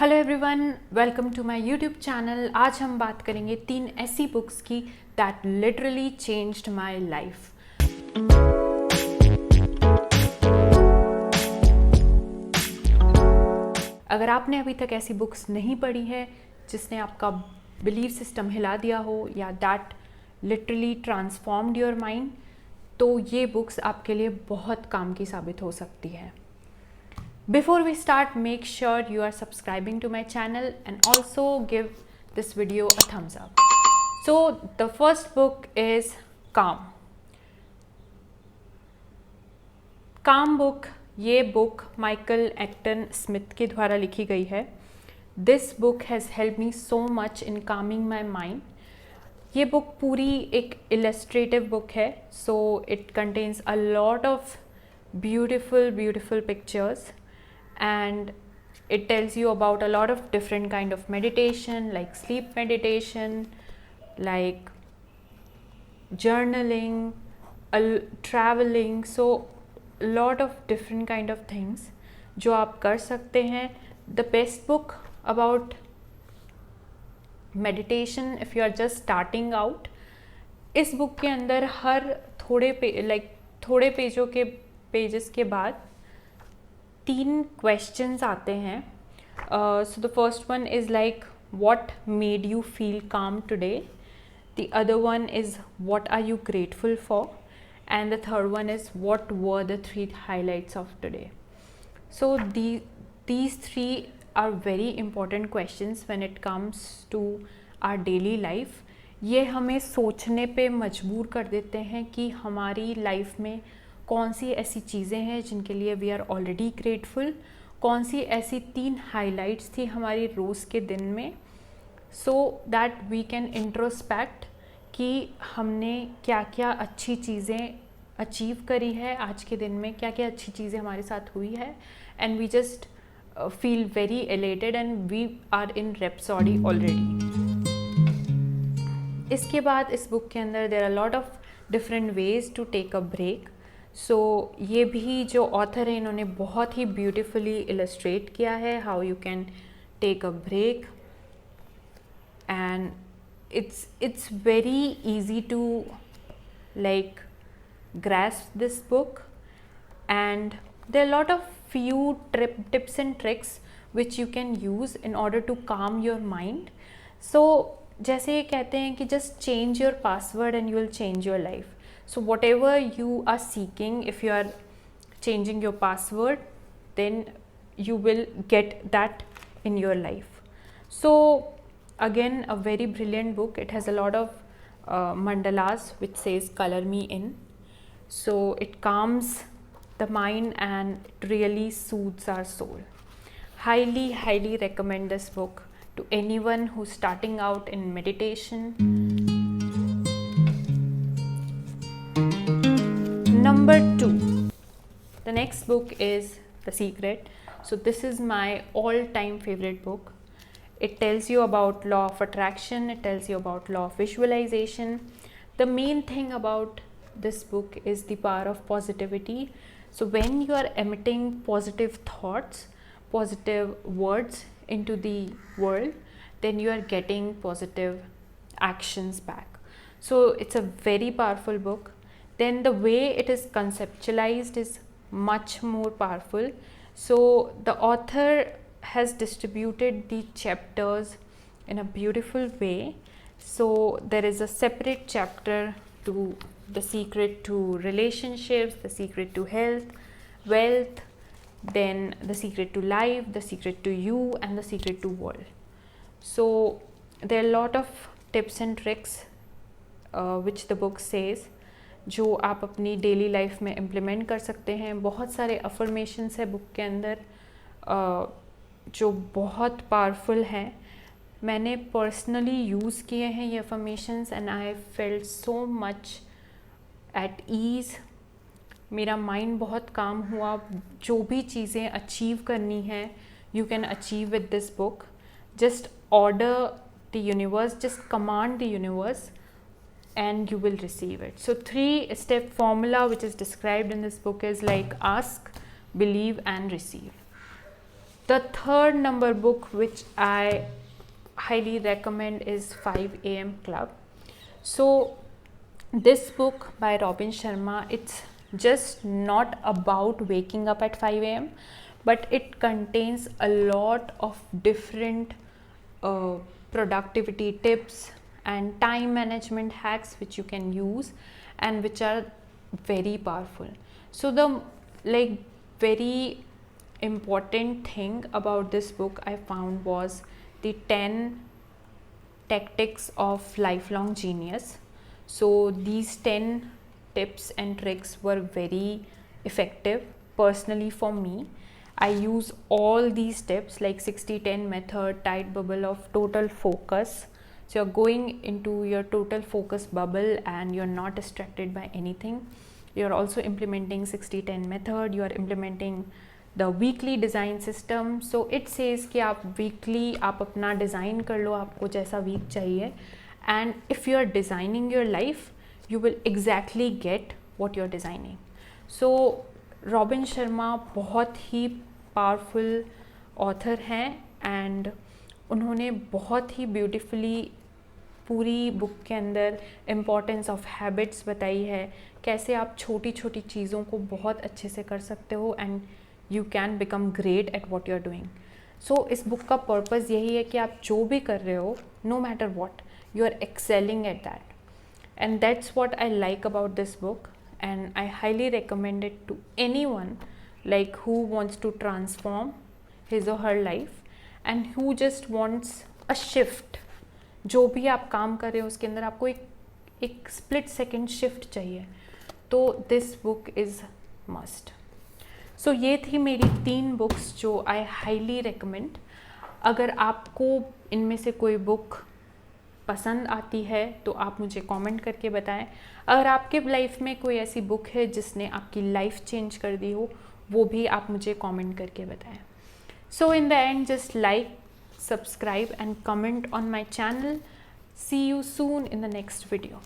Hello everyone, welcome to my YouTube channel. आज हम बात करेंगे 3 ऐसी बुक्स की that literally changed my life. अगर आपने अभी तक ऐसी बुक्स नहीं पढ़ी है जिसने आपका बिलीव सिस्टम हिला दिया हो या that literally transformed your mind, तो ये बुक्स आपके लिए बहुत काम की साबित हो सकती है। Before we start, make sure you are subscribing to my channel and also give this video a thumbs up. So the first book is Calm. Calm book, ये book माइकल एक्टन स्मिथ के द्वारा लिखी गई है। This book has helped me so much in calming my mind. ये book पूरी एक illustrative book है, so it contains a lot of beautiful pictures. And it tells you about a lot of different kind of meditation, like sleep meditation, like journaling, traveling, so a lot of different kind of things जो आप कर सकते हैं. The best book about meditation if you are just starting out. इस book के अंदर हर थोड़े pages के बाद 3 क्वेश्चंस आते हैं. So the first one is like what made you feel calm today, the other one is what are you grateful for, and the third one is what were the 3 highlights of today. So these 3 are very important questions when it comes to our daily life. ये हमें सोचने पे मजबूर कर देते हैं कि हमारी लाइफ में कौन सी ऐसी चीज़ें हैं जिनके लिए वी आर ऑलरेडी ग्रेटफुल, कौन सी ऐसी 3 हाइलाइट्स थी हमारी रोज़ के दिन में, so that we can introspect कि हमने क्या क्या अच्छी चीज़ें अचीव करी है आज के दिन में, क्या क्या अच्छी चीज़ें हमारे साथ हुई है, and we just feel very elated and we are in rhapsody already. इसके बाद इस बुक के अंदर there are lot of different ways to take a break. So ये भी जो ऑथर है इन्होंने बहुत ही ब्यूटिफुली इलस्ट्रेट किया है how you can take a break, and it's very easy to like grasp this book, and there are a lot of few tips and tricks which you can use in order to calm your mind. So जैसे ये कहते हैं कि just change your password and you will change your life. So whatever you are seeking, if you are changing your password, then you will get that in your life. So again, a very brilliant book. It has a lot of mandalas which says color me in. So it calms the mind and it really soothes our soul. Highly recommend this book to anyone who's starting out in meditation. Number 2, the next book is The Secret. So this is my all-time favorite book. It tells you about law of attraction, it tells you about law of visualization. The main thing about this book is the power of positivity. So when you are emitting positive thoughts, positive words into the world, then you are getting positive actions back. So it's a very powerful book. Then the way it is conceptualized is much more powerful. So the author has distributed the chapters in a beautiful way. So there is a separate chapter to the secret to relationships, the secret to health, wealth, then the secret to life, the secret to you, and the secret to world. So there are a lot of tips and tricks which the book says, जो आप अपनी daily life में implement कर सकते हैं. बहुत सारे affirmations है बुक के अंदर जो बहुत पावरफुल हैं. मैंने पर्सनली यूज़ किए हैं ये affirmations and I felt so much at ease. मेरा माइंड बहुत काम हुआ. जो भी चीज़ें अचीव करनी है you can achieve with this book. Just order the universe, just command the universe and you will receive it. So 3-step formula which is described in this book is like ask, believe and receive. The third number book which I highly recommend is 5 a.m. Club. So this book by Robin Sharma, it's just not about waking up at 5 a.m. but it contains a lot of different productivity tips and time management hacks which you can use and which are very powerful. So the very important thing about this book I found was the 10 tactics of lifelong genius. So these 10 tips and tricks were very effective personally for me. I use all these tips like 60-10 method, tight bubble of total focus. So you're going into your total focus bubble and you're not distracted by anything. You're also implementing 60-10 method, you are implementing the weekly design system. So it says कि आप weekly आप अपना design कर लो आपको जैसा week चाहिए, and if you are designing your life you will exactly get what you're designing. So robin Sharma बहुत ही powerful author हैं एंड उन्होंने बहुत ही ब्यूटीफुली पूरी बुक के अंदर इम्पॉर्टेंस ऑफ हैबिट्स बताई है, कैसे आप छोटी छोटी चीज़ों को बहुत अच्छे से कर सकते हो and you can become great at what you are doing. So इस बुक का पर्पज़ यही है कि आप जो भी कर रहे हो, no matter what, you are excelling at that. And that's what I like about this book, and I highly recommend it to anyone like who wants to transform his or her life and who just wants a shift. जो भी आप काम कर रहे हो उसके अंदर आपको एक स्प्लिट सेकेंड शिफ्ट चाहिए, तो दिस बुक इज़ मस्ट. सो ये थी मेरी 3 बुक्स जो आई हाईली रिकमेंड. अगर आपको इनमें से कोई बुक पसंद आती है तो आप मुझे कमेंट करके बताएं. अगर आपके लाइफ में कोई ऐसी बुक है जिसने आपकी लाइफ चेंज कर दी हो, वो भी आप मुझे कमेंट करके बताएं. So in the end just like, subscribe and comment on my channel. See you soon in the next video.